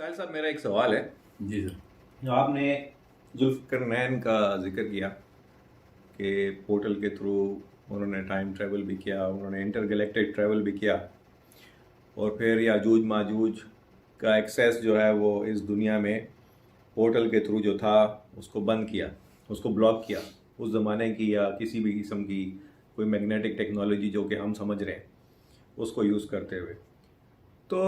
साहिल साहब, मेरा एक सवाल है। जी सर। आपने जुल्फ़िकार का जिक्र किया कि पोर्टल के थ्रू उन्होंने टाइम ट्रैवल भी किया, उन्होंने इंटरगैलेक्टिक ट्रैवल भी किया, और फिर याजूज माजूज का एक्सेस जो है वो इस दुनिया में पोर्टल के थ्रू जो था उसको बंद किया, उसको ब्लॉक किया। उस ज़माने की या किसी भी किस्म की कोई मैग्नेटिक टेक्नोलॉजी जो कि हम समझ रहे हैं उसको यूज़ करते हुए। तो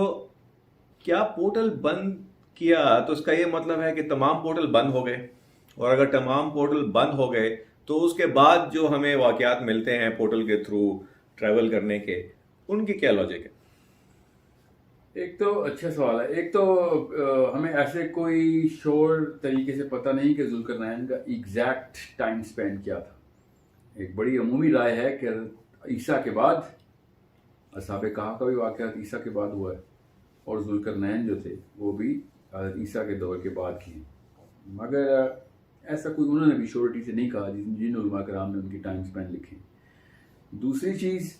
क्या पोर्टल बंद किया तो इसका ये मतलब है कि तमाम पोर्टल बंद हो गए? और अगर तमाम पोर्टल बंद हो गए तो उसके बाद जो हमें वाकयात मिलते हैं पोर्टल के थ्रू ट्रैवल करने के, उनकी क्या लॉजिक है? एक तो अच्छा सवाल है। एक तो हमें ऐसे कोई श्योर तरीके से पता नहीं कि जुल्करनैन का एग्जैक्ट टाइम स्पेंड क्या था। एक बड़ी अमूमी राय है कि ईसा के बाद, असहाबे कहा का भी वाक़यात ईसा के बाद हुआ है, और जुल्करनैन जो थे वो भी ईसा के दौर के बाद किए। मगर ऐसा कोई उन्होंने भी श्योरिटी से नहीं कहा जिन उलमा कराम ने उनकी टाइम स्पेंड लिखे। दूसरी चीज़,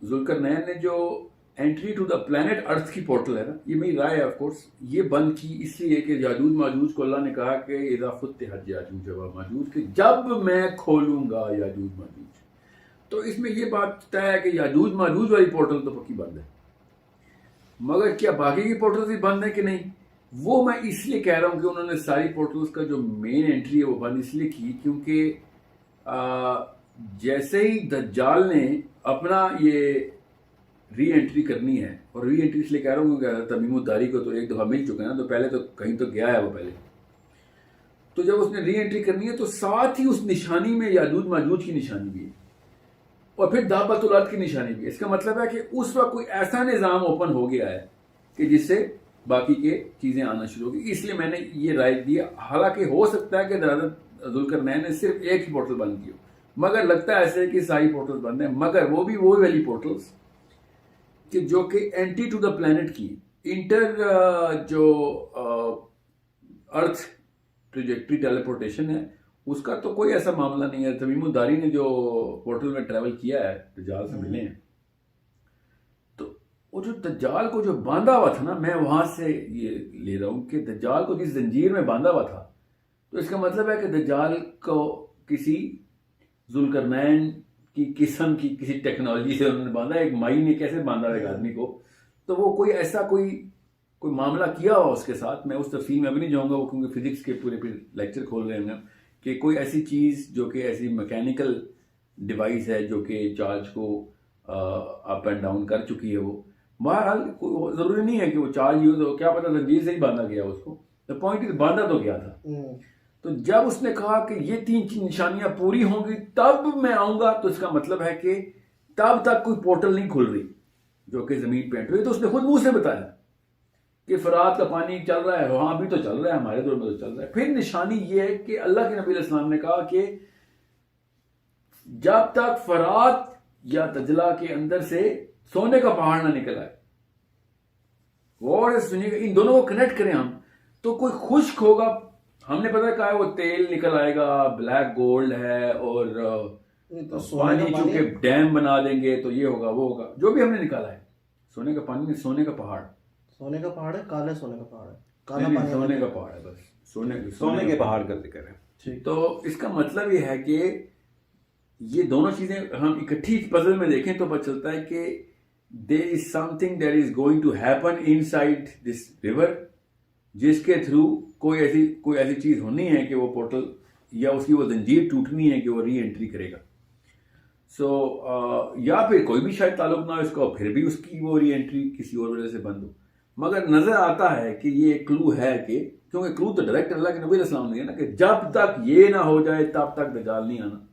जुल्करनैन ने जो entry to the planet Earth की पोर्टल है ना, ये मेरी राय है ऑफ कोर्स, ये बंद की इसलिए कि याजूज माजूज को अल्लाह ने कहा कि इज़ा फुत्तिहत याजूज व माजूज, कि जब मैं खोलूंगा याजूज माजूज। तो इसमें ये बात तय है कि याजूज माजूज वाली पोर्टल तो पक्की बंद है, मगर क्या बाकी की पोर्टल भी बंद है कि नहीं, वो मैं इसलिए कह रहा हूँ कि उन्होंने सारी पोर्टल्स का जो मेन एंट्री है वो बंद इसलिए की क्योंकि जैसे ही दज्जाल ने अपना ये री एंट्री करनी है, और री एंट्री इसलिए कह रहा हूँ क्योंकि तमीमुद्दारी को तो एक दफ़ा मिल चुका है ना, तो पहले तो कहीं तो गया है वो पहले। तो जब उसने री एंट्री करनी है तो साथ ही उस निशानी में याजूज माजूज की निशानी भी है, और फिर दाबतुल अर्द की निशानी भी है। इसका मतलब है कि उस वक्त कोई ऐसा निज़ाम ओपन हो गया है कि जिससे बाकी के चीज़ें आना शुरू होगी। इसलिए मैंने ये राय दी। हालांकि हो सकता है कि हज़रत जुल्करनैन ने सिर्फ एक ही पोर्टल बंद की हो, मगर लगता है ऐसे कि सारी पोर्टल्स बंद हैं, मगर वो भी वही वाली पोर्टल्स कि जो कि एंट्री टू द प्लेनेट की इंटर जो अर्थ ट्रेजेक्ट्री टेलीपोर्टेशन है उसका तो कोई ऐसा मामला नहीं है। तमीमुद्दारी ने जो पोर्टल में ट्रैवल किया है, दज्जाल से मिले हैं, तो वो जो दज्जाल को जो बांधा हुआ था ना, मैं वहां से ये ले रहा हूं कि दज्जाल को जिस जंजीर में बांधा हुआ था, तो इसका मतलब है कि दज्जाल को किसी जुल्करनैन की किस्म की किसी टेक्नोलॉजी से उन्होंने बांधा। एक माई ने कैसे बांधा एक आदमी को, तो वो कोई ऐसा कोई मामला किया हो उसके साथ। मैं उस तफसील में अभी नहीं जाऊंगा, वो क्योंकि फिजिक्स के पूरे लेक्चर खोल रहे हैं कि कोई ऐसी चीज़ जो कि ऐसी मैकेनिकल डिवाइस है जो कि चार्ज को अप एंड डाउन कर चुकी है। वो बहरहाल ज़रूरी नहीं है कि वो चार्ज यूज हो, क्या पता जंजीर से ही बांधा गया उसको। द पॉइंट इज बांधा तो गया था। तो जब उसने कहा कि ये तीन निशानियां पूरी होंगी तब मैं आऊंगा, तो इसका मतलब है कि तब तक कोई पोर्टल नहीं खुल रही जो कि जमीन पे एंटर हुई। तो उसने खुद मुंह से बताया कि फरात का पानी चल रहा है। हाँ, अभी तो चल रहा है, हमारे दौर में तो चल रहा है। फिर निशानी ये है कि अल्लाह के नबी अलैहिस्सलाम ने कहा कि जब तक फरात या तजला के अंदर से सोने का पहाड़ ना निकल आए, और सुनिएगा, इन दोनों को कनेक्ट करें हम, तो कोई खुश्क होगा, हमने पता कहा है वो तेल निकल आएगा, ब्लैक गोल्ड है, और तो पानी चूंकि डैम बना देंगे तो ये होगा वो होगा, जो भी हमने निकाला है। सोने का पानी, सोने का पहाड़, सोने का पहाड़ है, काले सोने का पहाड़ है, काला पानी, सोने का पहाड़ है, बस सोने के पहाड़ का जिक्र है। ठीक, तो इसका मतलब ये है कि ये दोनों चीजें हम इकट्ठी पजल में देखें तो पता चलता है कि there is something that is going to happen inside this river, जिसके थ्रू कोई ऐसी चीज होनी है कि वो पोर्टल या उसकी वो जंजीर टूटनी है कि वो री एंट्री करेगा। या फिर कोई भी शायद ताल्लुक ना हो इसका, फिर भी उसकी वो री एंट्री किसी और वजह से बंद हो। मगर नजर आता है कि ये एक क्लू है कि, क्योंकि क्लू तो डायरेक्ट अल्लाह के नबी अलैहिस्सलाम ने है ना, कि जब तक ये ना हो जाए तब तक दज्जाल नहीं आना।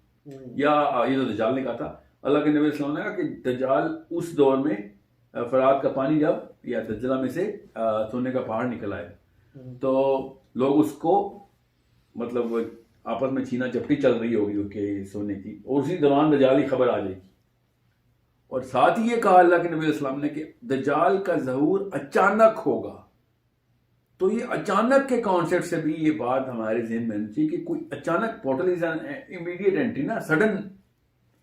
या ये तो दज्जाल ने कहा था, अल्लाह के नबी अलैहिस्सलाम ने कहा कि दज्जाल उस दौर में फरात का पानी जब या दज्जला में से सोने का पहाड़ निकल आए तो लोग उसको मतलब आपस में छीना झपटी चल रही होगी उसके सोने की, और उसी दौरान दज्जाल की खबर आ जाएगी। और साथ ही ये कहा अल्लाह के नबी अलैहिस्सलाम ने कि दज्जाल का ज़हूर अचानक होगा। तो ये अचानक के कॉन्सेप्ट से भी ये बात हमारे ज़हन में आनी चाहिए कि कोई अचानक, पोर्टल इज इमीडिएट एंट्री ना, सडन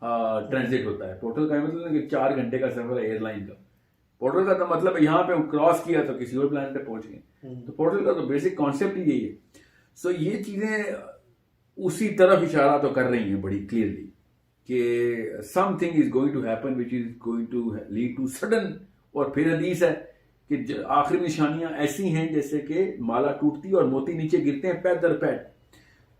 ट्रांजिट होता है। पोर्टल का मतलब कि 4 घंटे का सफर है एयरलाइन का, पोर्टल का तो मतलब है यहाँ पे क्रॉस किया तो किसी और प्लैनेट पे पहुंच गए। तो पोर्टल का तो बेसिक कॉन्सेप्ट ही यही है। सो ये चीजें उसी तरफ इशारा तो कर रही हैं बड़ी क्लियरली कि something is going to happen which is going to lead to sudden. और फिर हदीस है कि आखिरी निशानियां ऐसी हैं जैसे कि माला टूटती और मोती नीचे गिरते हैं पैर दर पैर।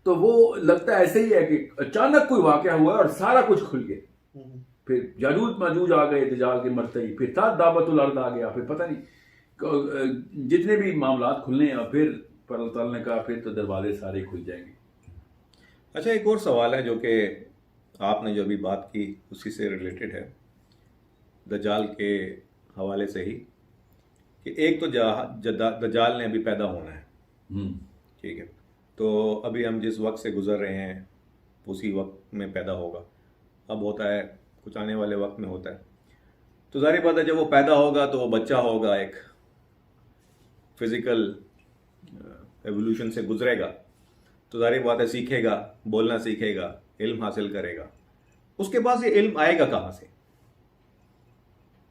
तो वो लगता है ऐसे ही है कि अचानक कोई वाकया हुआ और सारा कुछ खुल गया। फिर याजूज माजूज आ गए दज्जाल के मरते ही, फिर था दावतुल अर्द आ गया, फिर पता नहीं जितने भी मामलात खुलने हैं, और फिर पर अल्लाह ताला ने कहा फिर तो दरवाजे सारे खुल जाएंगे। अच्छा, एक और सवाल है जो कि आपने जो अभी बात की उसी से रिलेटेड है, दज्जाल के हवाले से ही, कि एक तो दज्जाल ने अभी पैदा होना है, ठीक है, तो अभी हम जिस वक्त से गुजर रहे हैं उसी वक्त में पैदा होगा। अब होता है कुछ आने वाले वक्त में होता है, तो जाहिर बात है जब वो पैदा होगा तो वो बच्चा होगा, एक फिजिकल एवोल्यूशन से गुजरेगा, तो जाहिर बात है सीखेगा, बोलना सीखेगा, इल्म हासिल करेगा। उसके पास ये इल्म आएगा कहाँ से,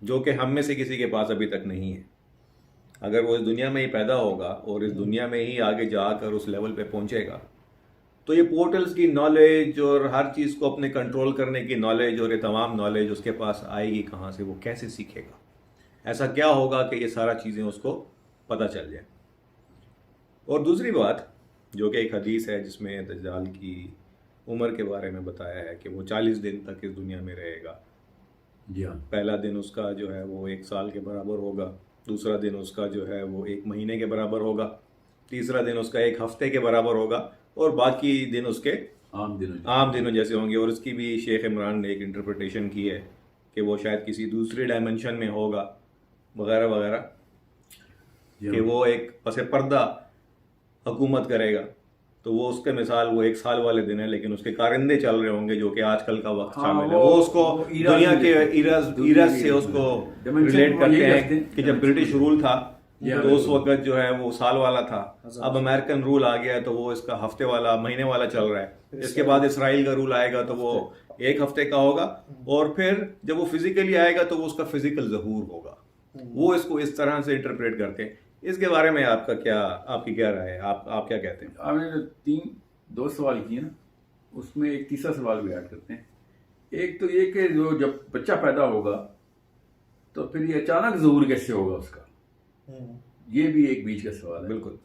जो कि हम में से किसी के पास अभी तक नहीं है। अगर वो इस दुनिया में ही पैदा होगा और इस दुनिया में ही आगे जाकर उस लेवल पे पहुंचेगा, तो ये पोर्टल्स की नॉलेज और हर चीज़ को अपने कंट्रोल करने की नॉलेज और ये तमाम नॉलेज उसके पास आएगी कहाँ से, वो कैसे सीखेगा? ऐसा क्या होगा कि ये सारा चीज़ें उसको पता चल जाए? और दूसरी बात जो कि एक हदीस है जिसमें दज्जाल की उम्र के बारे में बताया है कि वो 40 दिन तक इस दुनिया में रहेगा। जी हाँ। पहला दिन उसका जो है वो 1 साल के बराबर होगा, दूसरा दिन उसका जो है वो 1 महीने के बराबर होगा, तीसरा दिन उसका 1 हफ्ते के बराबर होगा, और बाकी दिन उसके आम दिनों जैसे होंगे। और इसकी भी शेख इमरान ने एक इंटरप्रिटेशन की है कि वो शायद किसी दूसरी डायमेंशन में होगा वगैरह वगैरह, कि वो एक पसे पर्दा हुकूमत करेगा। तो वो उसके मिसाल वो 1 साल वाले दिन है, लेकिन उसके कारिंदे चल रहे होंगे जो कि आजकल का वक्त शामिल है। वो उसको दुनिया के इराज से उसको रिलेट करते हैं कि जब ब्रिटिश रूल था तो उस वक्त जो है वो साल वाला था, अब अमेरिकन रूल आ गया तो वो इसका हफ्ते वाला, महीने वाला चल रहा है। इसके बाद इसराइल का रूल आएगा तो वो 1 हफ्ते का होगा, और फिर जब वो फिजिकली आएगा तो वो उसका फिजिकल ज़हूर होगा। वो इसको इस तरह से इंटरप्रेट करते हैं। इसके बारे में आपकी क्या राय है? आप क्या कहते हैं? आपने जो 2 सवाल किए ना, उसमें एक तीसरा सवाल भी ऐड करते हैं। एक तो ये कि जो जब बच्चा पैदा होगा तो फिर ये अचानक ज़हूर कैसे होगा उसका, ये भी एक बीच का सवाल है। बिल्कुल।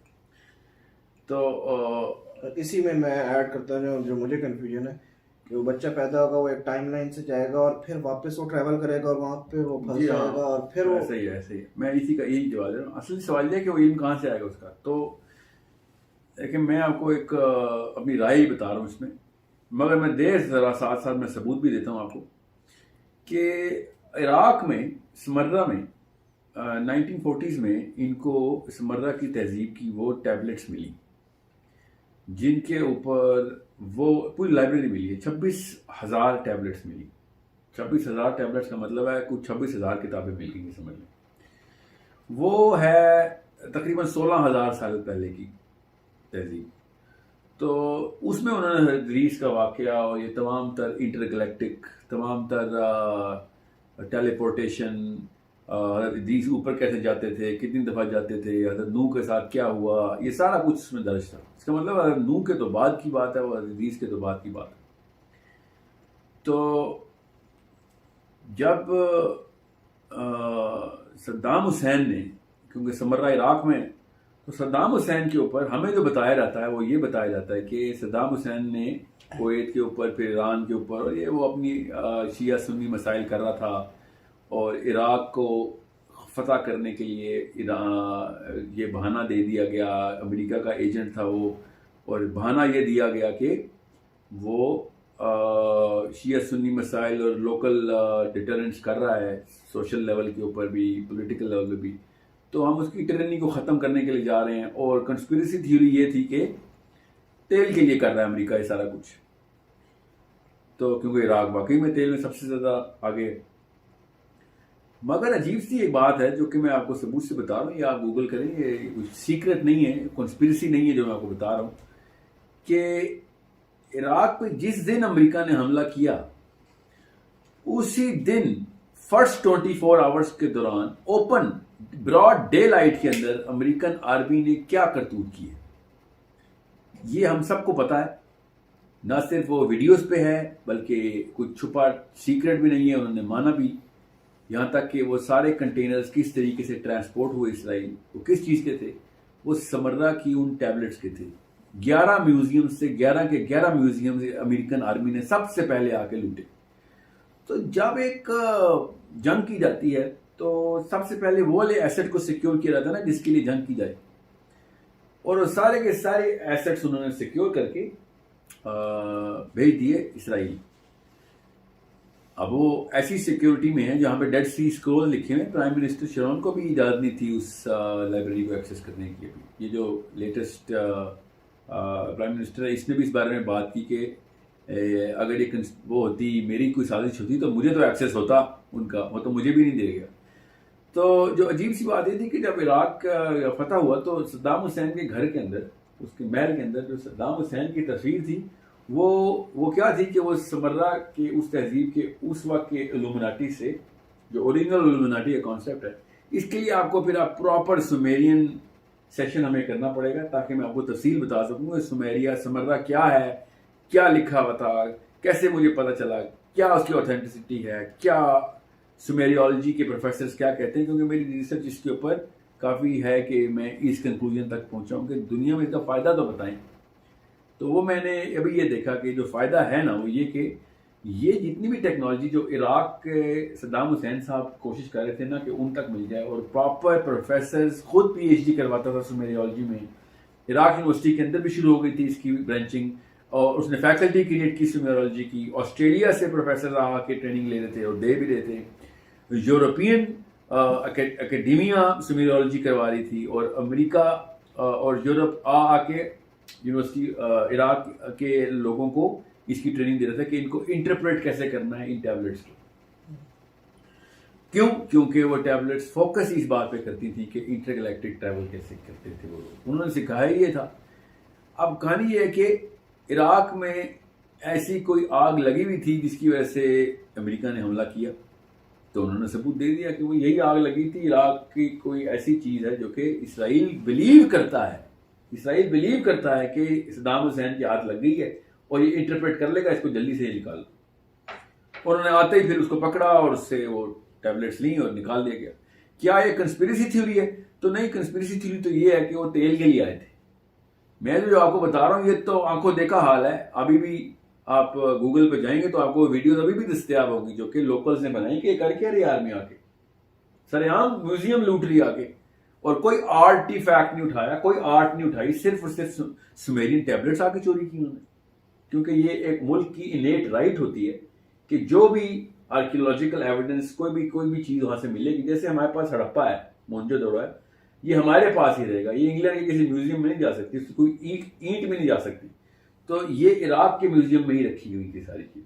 तो इसी में मैं ऐड करता हूँ जो मुझे कन्फ्यूजन है कि वो बच्चा पैदा होगा, वो एक टाइमलाइन से जाएगा और फिर वापस वो ट्रैवल करेगा और वहाँ पे वो फंस जाएगा और फिर वो ऐसे ही मैं इसी का यही जवाब दे रहा हूँ। असली सवाल ये कि वो इल्म कहाँ से आएगा उसका। तो लेकिन मैं आपको एक अपनी राय ही बता रहा हूँ इसमें, मगर मैं देर ज़रा साथ साथ मैं सबूत भी देता हूँ आपको कि इराक में स्मर्रा में 1940s में इनको स्मर्रा की तहजीब की वो टैबलेट्स मिली जिनके ऊपर वो पूरी लाइब्रेरी मिली है। 26,000 टैबलेट्स मिली। 26,000 टैबलेट्स का मतलब है कुछ 26,000 किताबें मिल गई, समझ लें। वो है तकरीबन 16,000 साल पहले की तहजीब। तो उसमें उन्होंने हदीस का वाकया और ये तमाम तर इंटरगैलेक्टिक, तमाम तर टेलीपोर्टेशन, हदीस ऊपर कैसे जाते थे, कितनी दफ़ा जाते थे, हज़रत नूह के साथ क्या हुआ, ये सारा कुछ उसमें दर्ज था। इसका मतलब हज़रत नूह के तो बाद की बात है और हदीस के तो बाद की बात है। तो जब सद्दाम हुसैन ने, क्योंकि समर्रा इराक में, तो सद्दाम हुसैन के ऊपर हमें जो बताया जाता है वो ये बताया जाता है कि सद्दाम हुसैन ने कुवैत के ऊपर, फिर ईरान के ऊपर, और ये वो अपनी शिया सुन्नी मसाइल कर रहा था, और इराक को फतह करने के लिए ये बहाना दे दिया गया, अमेरिका का एजेंट था वो, और बहाना ये दिया गया कि वो शिया सुन्नी मसाइल और लोकल डिटरेंट्स कर रहा है, सोशल लेवल के ऊपर भी, पॉलिटिकल लेवल पे भी, तो हम उसकी टिरनी को ख़त्म करने के लिए जा रहे हैं। और कंस्पिरेसी थ्योरी ये थी कि तेल के लिए कर रहा है अमेरिका ये सारा कुछ, तो क्योंकि इराक वाकई में तेल में सबसे ज़्यादा आगे। मगर अजीब सी एक बात है जो कि मैं आपको सबूत से बता रहा हूँ, ये आप गूगल करें, ये कुछ सीक्रेट नहीं है, कॉन्स्पिरेसी नहीं है जो मैं आपको बता रहा हूँ, कि इराक पे जिस दिन अमेरिका ने हमला किया उसी दिन फर्स्ट 24 आवर्स के दौरान ओपन ब्रॉड डे लाइट के अंदर अमेरिकन आर्मी ने क्या करतूत किए, ये हम सबको पता है। ना सिर्फ वो वीडियोस पे है बल्कि कुछ छुपा सीक्रेट भी नहीं है, उन्होंने माना भी। यहाँ तक कि वो सारे कंटेनर्स किस तरीके से ट्रांसपोर्ट हुए इसराइल, वो किस चीज़ के थे, वो समर्रा की उन टैबलेट्स के थे। 11 म्यूजियम से 11 के 11 म्यूजियम से अमेरिकन आर्मी ने सबसे पहले आके लूटे। तो जब एक जंग की जाती है तो सबसे पहले वो वाले एसेट को सिक्योर किया जाता है ना जिसके लिए जंग की जाए, और सारे के सारे एसेट्स उन्होंने सिक्योर करके भेज दिए इसराइल। अब वो ऐसी सिक्योरिटी में है जहां पे डेड सी स्क्रॉल लिखे हुए। प्राइम मिनिस्टर शरोन को भी इजाज़त नहीं थी उस लाइब्रेरी को एक्सेस करने की। अभी ये जो लेटेस्ट प्राइम मिनिस्टर है इसने भी इस बारे में बात की कि अगर ये वो होती, मेरी कोई साजिश होती तो मुझे तो एक्सेस होता उनका, वो तो मुझे भी नहीं दे गया। तो जो अजीब सी बात ये थी कि जब इराक फतह हुआ तो सद्दाम हुसैन के घर के अंदर, उसके महल के अंदर जो सद्दाम हुसैन की तस्वीर थी वो क्या थी कि वो समर्रा के उस तहजीब के उस वक्त के इल्यूमिनाटी से, जो ओरिजिनल इल्यूमिनाटी का कॉन्सेप्ट है, इसके लिए आपको फिर आप प्रॉपर सुमेरियन सेशन हमें करना पड़ेगा ताकि मैं आपको तफसील बता सकूँ सुमेरिया समर्रा क्या है, क्या लिखा हुआ था, कैसे मुझे पता चला, क्या उसकी ऑथेंटिसिटी है, क्या सुमेरियोलॉजी के प्रोफेसर्स क्या कहते हैं। क्योंकि मेरी रिसर्च इसके ऊपर काफ़ी है कि मैं इस कंक्लूजन तक पहुंचा हूं कि दुनिया में इसका फ़ायदा तो बताएं। तो वो मैंने अभी ये देखा कि जो फ़ायदा है ना वो ये कि ये जितनी भी टेक्नोलॉजी जो इराक के सद्दाम हुसैन साहब कोशिश कर रहे थे ना कि उन तक मिल जाए, और प्रॉपर प्रोफेसर्स खुद PhD करवाता था सुमेरियोलॉजी में। इराक यूनिवर्सिटी के अंदर भी शुरू हो गई थी इसकी ब्रांचिंग, और उसने फैकल्टी क्रिएट की सुमेरियोलॉजी की। ऑस्ट्रेलिया से प्रोफेसर आके ट्रेनिंग ले रहे थे और दे भी रहे थे। यूरोपियन अकेडेमिया सुमेरियोलॉजी करवा रही थी, और अमेरिका और यूरोप आके यूनिवर्सिटी इराक के लोगों को इसकी ट्रेनिंग दे रहा था कि इनको इंटरप्रेट कैसे करना है इन टैबलेट्स को। क्यों? क्योंकि वो टैबलेट्स फोकस इस बात पे करती थी कि इंटरगैलेक्टिक ट्रैवल कैसे करते थे वो लोग, उन्होंने सिखाया ये था। अब कहानी ये है कि इराक में ऐसी कोई आग लगी हुई थी जिसकी वजह से अमेरिका ने हमला किया, तो उन्होंने सबूत दे दिया कि वो यही आग लगी थी। इराक की कोई ऐसी चीज़ है जो कि इसराइल बिलीव करता है कि सद्दाम हुसैन की हाथ लग गई है और ये इंटरप्रेट कर लेगा, इसको जल्दी से निकाल। उन्होंने आते ही फिर उसको पकड़ा और उससे वो टैबलेट्स ली और निकाल दिया गया। क्या ये कंस्पिरेसी थ्योरी है? तो नहीं, कंस्पिरेसी थ्योरी तो ये है कि वो तेल के लिए आए थे। मैं जो आपको बता रहा हूँ ये तो आंखों देखा हाल है। अभी भी आप गूगल पे जाएंगे तो आपको वीडियोस अभी भी दस्तयाब होगी जो कि लोकल्स ने बनाई कि कर क्या रही आर्मी आके, सरेआम म्यूजियम लूट लिया आके, और कोई आर्टिफैक्ट नहीं उठाया, कोई आर्ट नहीं उठाई, सिर्फ और सिर्फ सुमेरियन टैबलेट्स आके चोरी की उन्होंने। क्योंकि ये एक मुल्क की इनेट राइट होती है कि जो भी आर्कियोलॉजिकल एविडेंस कोई भी चीज़ वहाँ से मिलेगी, जैसे हमारे पास हड़प्पा है, मोहनजोदड़ो है, ये हमारे पास ही रहेगा, ये इंग्लैंड के किसी म्यूजियम में नहीं जा सकती, कोई ईंट में नहीं जा सकती। तो ये इराक के म्यूजियम में ही रखी हुई थी सारी चीज़।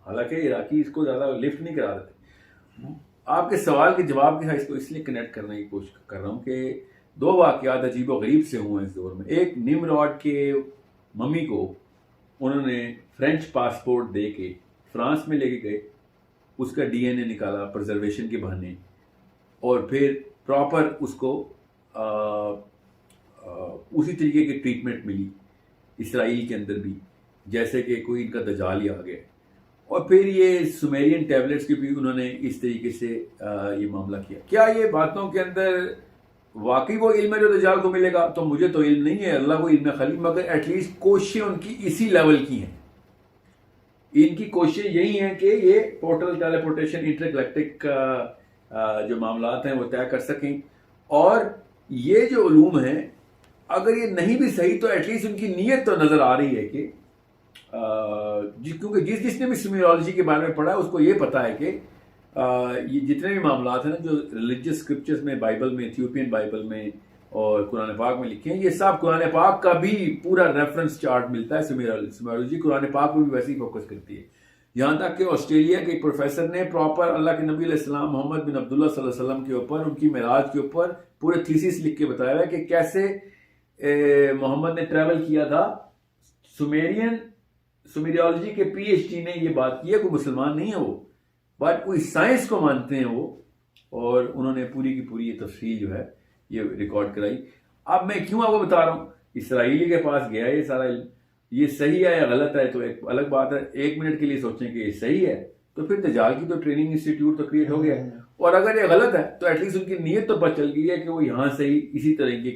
हालांकि इराकी इसको ज़्यादा लिफ्ट नहीं करा देते। आपके सवाल के जवाब के साथ इसको इसलिए कनेक्ट करने की कोशिश कर रहा हूँ कि 2 वाक़यात अजीब व गरीब से हुए इस दौर में। एक, निमरॉड के मम्मी को उन्होंने फ्रेंच पासपोर्ट दे के फ्रांस में लेके गए, उसका DNA निकाला प्रिजर्वेशन के बहाने, और फिर प्रॉपर उसको उसी तरीके की ट्रीटमेंट मिली इसराइल के अंदर भी, जैसे कि कोई इनका दजाल ही आ गया। और फिर ये सुमेरियन टैबलेट्स के भी उन्होंने इस तरीके से ये मामला किया। क्या ये बातों के अंदर वाकई वो इल्म है जो दजाल को मिलेगा? तो मुझे तो इल्म नहीं है, अल्लाह को इल्म है खाली, मगर एटलीस्ट कोशिशें उनकी इसी लेवल की हैं। इनकी कोशिशें यही हैं कि ये पोर्टल टेलीपोर्टेशन इंटरगैलेक्टिक जो मामलात हैं वो तय कर सकें। और ये जो उलूम हैं अगर ये नहीं भी सही तो एटलीस्ट उनकी नीयत तो नज़र आ रही है कि क्योंकि जिसने भी सुमेरियोलॉजी के बारे में पढ़ा है उसको ये पता है कि ये जितने भी मामलात हैं ना जो रिलीजियस स्क्रिप्चर्स में, बाइबल में, इथियोपियन बाइबल में और कुरान पाक में लिखे हैं, ये सब कुरान पाक का भी पूरा रेफरेंस चार्ट मिलता है। सुमेरियोलॉजी कुरान पाक में भी वैसे ही फोकस करती है। यहाँ तक कि ऑस्ट्रेलिया के एक प्रोफेसर ने प्रॉपर अल्लाह के नबी अलैहिस्सलाम मोहम्मद बिन अब्दुल्लाह सल्लल्लाहु अलैहि वसल्लम के ऊपर, उनकी मेराज के ऊपर पूरे थीसिस लिख के बताया है कि कैसे मोहम्मद ने ट्रैवल किया था। सुमेरियोलॉजी के PhD ने ये बात की है, कोई मुसलमान नहीं है वो, बट कोई साइंस को मानते हैं वो, और उन्होंने पूरी की पूरी ये तफसील जो है ये रिकॉर्ड कराई। अब मैं क्यों आपको बता रहा हूँ, इसराइली के पास गया ये सारा इल्म, ये सही है या गलत है तो एक अलग बात है। 1 मिनट के लिए सोचें कि ये सही है तो फिर दज्जाल की तो ट्रेनिंग इंस्टीट्यूट तो क्रिएट हो गया, और अगर ये गलत है तो एटलीस्ट उनकी नीयत तो पता चल गई है कि वो यहाँ से ही इसी तरह की